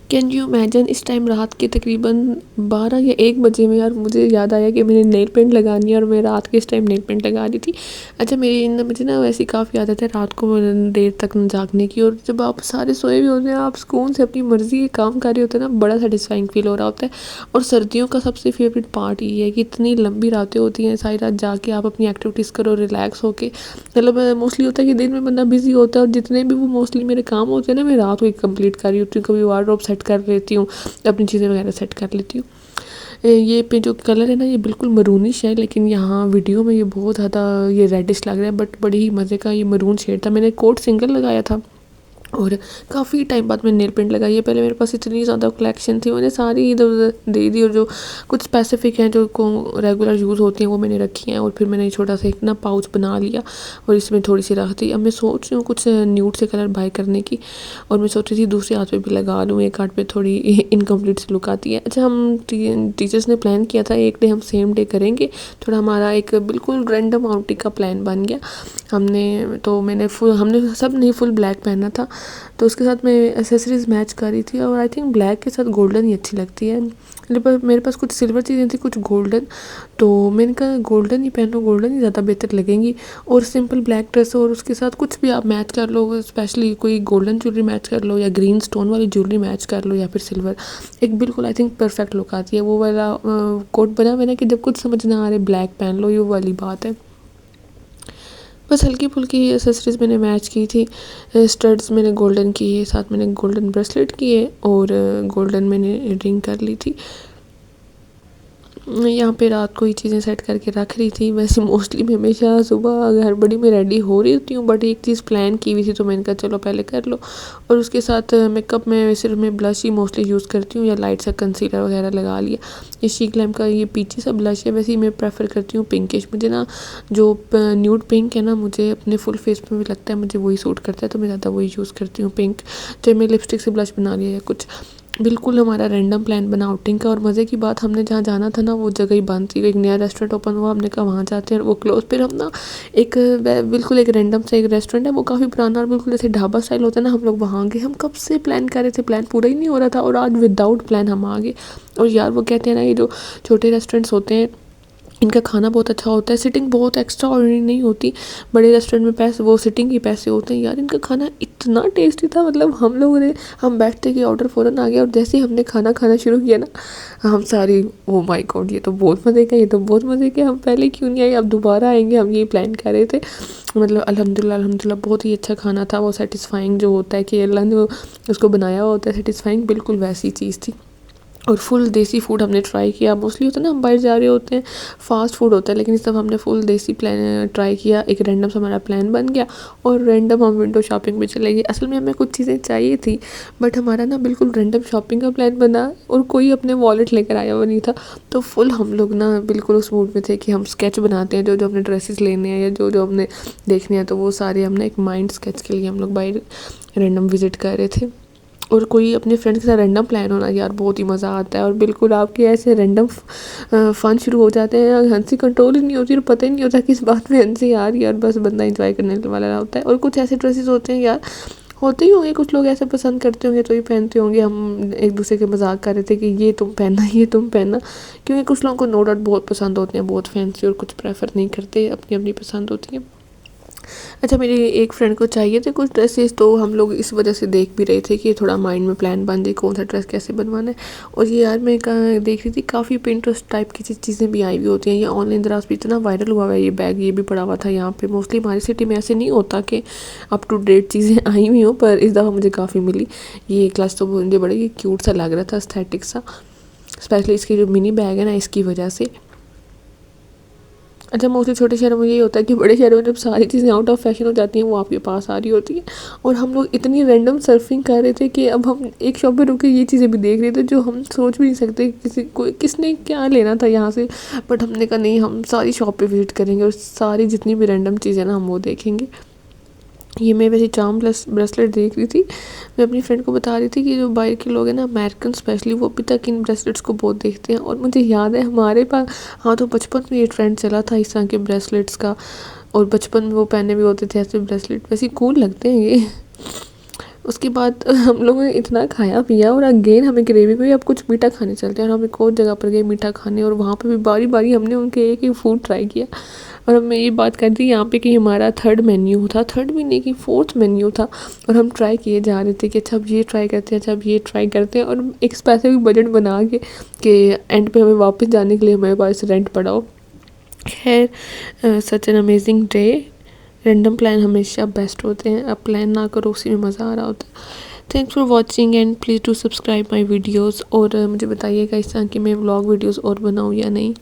Can you imagine इस time रात के तकरीबन 12 या 1 बजे में यार मुझे याद आया कि मैंने नेल पेंट लगानी है और मैं रात के इस टाइम नेल पेंट लगा रही थी। अच्छा मुझे ना वैसी काफ़ी आदत है रात को देर तक जागने की, और जब आप सारे सोए हुए होते हैं, आप सुकून से अपनी मर्ज़ी के काम कर रहे होते हैं ना, बड़ा सेटिस्फाइंग फील हो रहा होता है। और सर्दियों का सबसे फेवरेट पार्ट ये है कि इतनी लंबी रातें होती हैं, सारी रात जाके आप अपनी एक्टिविटीज़ करो रिलैक्स होके। मतलब मोस्टली होता है कि दिन में बंदा बिजी होता है, और जितने भी वो मोस्टली मेरे काम होते हैं ना, मैं रात को ही कंप्लीट कर रही होती हूँ। कभी वार्डरोब सेट कर लेती हूँ, अपनी चीज़ें वगैरह सेट कर लेती हूँ। ये पे जो कलर है ना, ये बिल्कुल मरूनिश है, लेकिन यहाँ वीडियो में ये बहुत ज़्यादा ये रेडिश लग रहा है, बट बड़ी ही मज़े का ये मरून शेड था। मैंने कोट सिंगल लगाया था और काफ़ी टाइम बाद मैंने नेल पेंट लगाई है। पहले मेरे पास इतनी ज़्यादा कलेक्शन थी, मैंने सारी इधर उधर दे दी, और जो कुछ स्पेसिफिक हैं जो को रेगुलर यूज़ होती हैं वो मैंने रखी हैं। और फिर मैंने छोटा सा एक ना पाउच बना लिया और इसमें थोड़ी सी रख दी। अब मैं सोच रही हूँ कुछ न्यूड से कलर बाय करने की, और मैं सोच रही थी दूसरे हाथ पे भी लगा लूँ, एक हाथ पे थोड़ी इनकम्प्लीट सी लुक आती है। अच्छा, हम टीचर्स ने प्लान किया था एक डे हम सेम डे करेंगे, थोड़ा हमारा एक बिल्कुल रैंडम आउटिंग का प्लान बन गया। हमने सब ने फुल ब्लैक पहना था, तो उसके साथ मैं एसेसरीज़ मैच कर रही थी, और आई थिंक ब्लैक के साथ गोल्डन ही अच्छी लगती है। मेरे पास कुछ सिल्वर चीज़ें थी, कुछ गोल्डन, तो मैंने कहा गोल्डन ही पहनो, गोल्डन ही ज़्यादा बेहतर लगेंगी। और सिंपल ब्लैक ड्रेस और उसके साथ कुछ भी आप मैच कर लो, स्पेशली कोई गोल्डन ज्वेलरी मैच कर लो, या ग्रीन स्टोन वाली ज्वेलरी मैच कर लो, या फिर सिल्वर, एक बिल्कुल आई थिंक परफेक्ट लुक आती है। वो वाला कोट बना हुआ ना कि जब कुछ समझ ना आ रहे ब्लैक पहन लो, ये वाली बात है। बस हल्की फुल्की एसेसरीज़ मैंने मैच की थी। स्टड्स मैंने गोल्डन किए, साथ मैंने गोल्डन ब्रेसलेट किए, और गोल्डन मैंने रिंग कर ली थी। यहाँ पे रात को ही चीज़ें सेट करके रख रही थी। वैसे मोस्टली मैं हमेशा सुबह हड़बड़ी में रेडी हो रही होती हूँ, बट एक चीज़ प्लान की हुई थी तो मैंने कहा चलो पहले कर लो। और उसके साथ मेकअप में सिर्फ मैं ब्लश ही मोस्टली यूज़ करती हूँ, या लाइट सा कंसीलर वगैरह लगा लिया। ये शीक लैम्प का ये पीछे सा ब्लश है, वैसे ही मैं प्रेफर करती हूँ पिंकिश। मुझे ना जो न्यूड पिंक है ना, मुझे अपने फुल फेस पे भी लगता है, मुझे वही सूट करता है, तो मैं ज़्यादा वही यूज़ करती हूँ पिंक। चाहे मैं लिपस्टिक से ब्लश बना लिया या कुछ। बिल्कुल हमारा रैंडम प्लान बना आउटिंग का, और मज़े की बात हमने जहाँ जाना था ना वो जगह ही बंद थी। एक नया रेस्टोरेंट ओपन हुआ, हमने कहा वहाँ जाते हैं, और वो क्लोज। फिर हम ना बिल्कुल एक रैंडम सा एक रेस्टोरेंट है, वो काफ़ी पुराना और बिल्कुल जैसे ढाबा स्टाइल होता है ना, हम लोग वहाँ गए। हम कब से प्लान कर रहे थे, प्लान पूरा ही नहीं हो रहा था, और आज विदाउट प्लान हम आ गए। और यार वो कहते हैं ना, ये जो छोटे रेस्टोरेंट्स होते हैं इनका खाना बहुत अच्छा होता है, सिटिंग बहुत एक्स्ट्रा ऑर्डिनरी नहीं होती। बड़े रेस्टोरेंट में पैसे वो सिटिंग के पैसे होते हैं, यार इनका खाना इतना टेस्टी था। मतलब हम बैठते कि ऑर्डर फ़ौरन आ गया, और जैसे ही हमने खाना खाना शुरू किया ना, हम सारी ओ माय गॉड ये तो बहुत मज़े का, ये तो बहुत मज़े का, हम पहले क्यों नहीं आए, अब दोबारा आएंगे, हम यही प्लान कर रहे थे। मतलब अल्हम्दुलिल्लाह बहुत ही अच्छा खाना था। वो सेटिस्फाइंग जो होता है कि अल्लाह ने उसको बनाया हुआ होता है सेटिस्फाइंग, बिल्कुल वैसी चीज़ थी। और फुल देसी फूड हमने ट्राई किया। मोस्टली होता है ना हम बाहर जा रहे होते हैं फास्ट फूड होता है, लेकिन इस दफ़ा हमने फुल देसी प्लान ट्राई किया। एक रैंडम सा हमारा प्लान बन गया, और रैंडम हम विंडो शॉपिंग में चले गए। असल में हमें कुछ चीज़ें चाहिए थी, बट हमारा ना बिल्कुल रैंडम शॉपिंग का प्लान बना, और कोई अपने वॉलेट लेकर आया हुआ नहीं था। तो फुल हम लोग ना बिल्कुल उस मूड में थे कि हम स्केच बनाते हैं, जो जो अपने ड्रेसेस लेने हैं या जो जो हमने देखने हैं, तो वो सारे हमने एक माइंड स्केच के लिए हम लोग बाहर रैंडम विज़िट कर रहे थे। और कोई अपने फ्रेंड्स के साथ रैंडम प्लान होना यार बहुत ही मज़ा आता है, और बिल्कुल आपके ऐसे रैंडम फ़न शुरू हो जाते हैं, हंसी कंट्रोल ही नहीं होती, और पता ही नहीं होता किस बात में हंसी आ रही है, और बस बंदा इंजॉय करने वाला होता है। और कुछ ऐसे ड्रेसेस होते हैं यार, होते ही होंगे कुछ लोग ऐसे पसंद करते होंगे तो ही पहनते होंगे। हम एक दूसरे के मजाक कर रहे थे कि ये तुम पहनना, ये तुम पहनना, क्योंकि कुछ लोगों को नो डाउट बहुत पसंद होते हैं, बहुत फैंसी, और कुछ प्रेफर नहीं करते, अपनी अपनी पसंद होती है। अच्छा, मेरी एक फ्रेंड को चाहिए थे कुछ ड्रेसेस, तो हम लोग इस वजह से देख भी रहे थे कि थोड़ा माइंड में प्लान बन जाए कौन सा ड्रेस कैसे बनवाना है। और ये यार मैं देख रही थी काफ़ी पिंटरेस्ट टाइप की चीज़ें भी आई हुई होती हैं। ये ऑनलाइन दराज भी इतना वायरल हुआ है, ये बैग ये भी पड़ा हुआ था यहाँ पे। मोस्टली हमारी सिटी में ऐसे नहीं होता कि अप टू डेट चीज़ें आई हुई हों, पर इस दफ़ा मुझे काफ़ी मिली। ये क्लास तो मुझे बड़ा ही क्यूट सा लग रहा था, एस्थेटिक सा, स्पेशली इसकी जो मिनी बैग है ना, इसकी वजह से। अच्छा, मोस्टली छोटे शहरों में यही होता है कि बड़े शहरों में जब सारी चीज़ें आउट ऑफ फैशन हो जाती हैं वो आपके पास आ रही होती है। और हम लोग इतनी रैंडम सर्फिंग कर रहे थे कि अब हम एक शॉप पे रुके ये चीज़ें भी देख रहे थे जो हम सोच भी नहीं सकते किसने क्या लेना था यहाँ से। बट हमने कहा नहीं, हम सारी शॉप पे विज़िट करेंगे और सारी जितनी भी रैंडम चीज़ें ना हम वो देखेंगे। ये मैं वैसे चार्म प्लस ब्रेसलेट देख रही थी। मैं अपनी फ्रेंड को बता रही थी कि जो बाहर के लोग हैं ना, अमेरिकन स्पेशली, वो अभी तक इन ब्रेसलेट्स को बहुत देखते हैं। और मुझे याद है हमारे पास, हाँ, तो बचपन में ये ट्रेंड चला था इस तरह के ब्रेसलेट्स का, और बचपन में वो पहने भी होते थे ऐसे ब्रेसलेट, वैसे कूल लगते हैं ये। उसके बाद हम लोगों ने इतना खाया पिया और अगेन हमें क्रेविंग हुई अब कुछ मीठा खाने चलते हैं और हम एक और जगह पर गए मीठा खाने और वहाँ पे भी बारी बारी हमने उनके एक ही फूड ट्राई किया। और अब मैं ये बात कर रही यहाँ पे कि हमारा थर्ड मेन्यू था, थर्ड भी नहीं कि फोर्थ मेन्यू था और हम ट्राई किए जा रहे थे कि अच्छा अब ये ट्राई करते हैं, अच्छा अब ये ट्राई करते हैं और एक स्पेसिफिक बजट बना के कि एंड पे हमें वापस जाने के लिए हमारे पास रेंट पड़ा हो। खैर such an amazing day. Random plan हमेशा बेस्ट होते हैं, अब प्लान ना करो उसी में मज़ा आ रहा होता है। Thanks for watching and please to subscribe my videos और मुझे बताइएगा इस तरह की मैं व्लॉग वीडियोज़ और बनाऊँ या नहीं।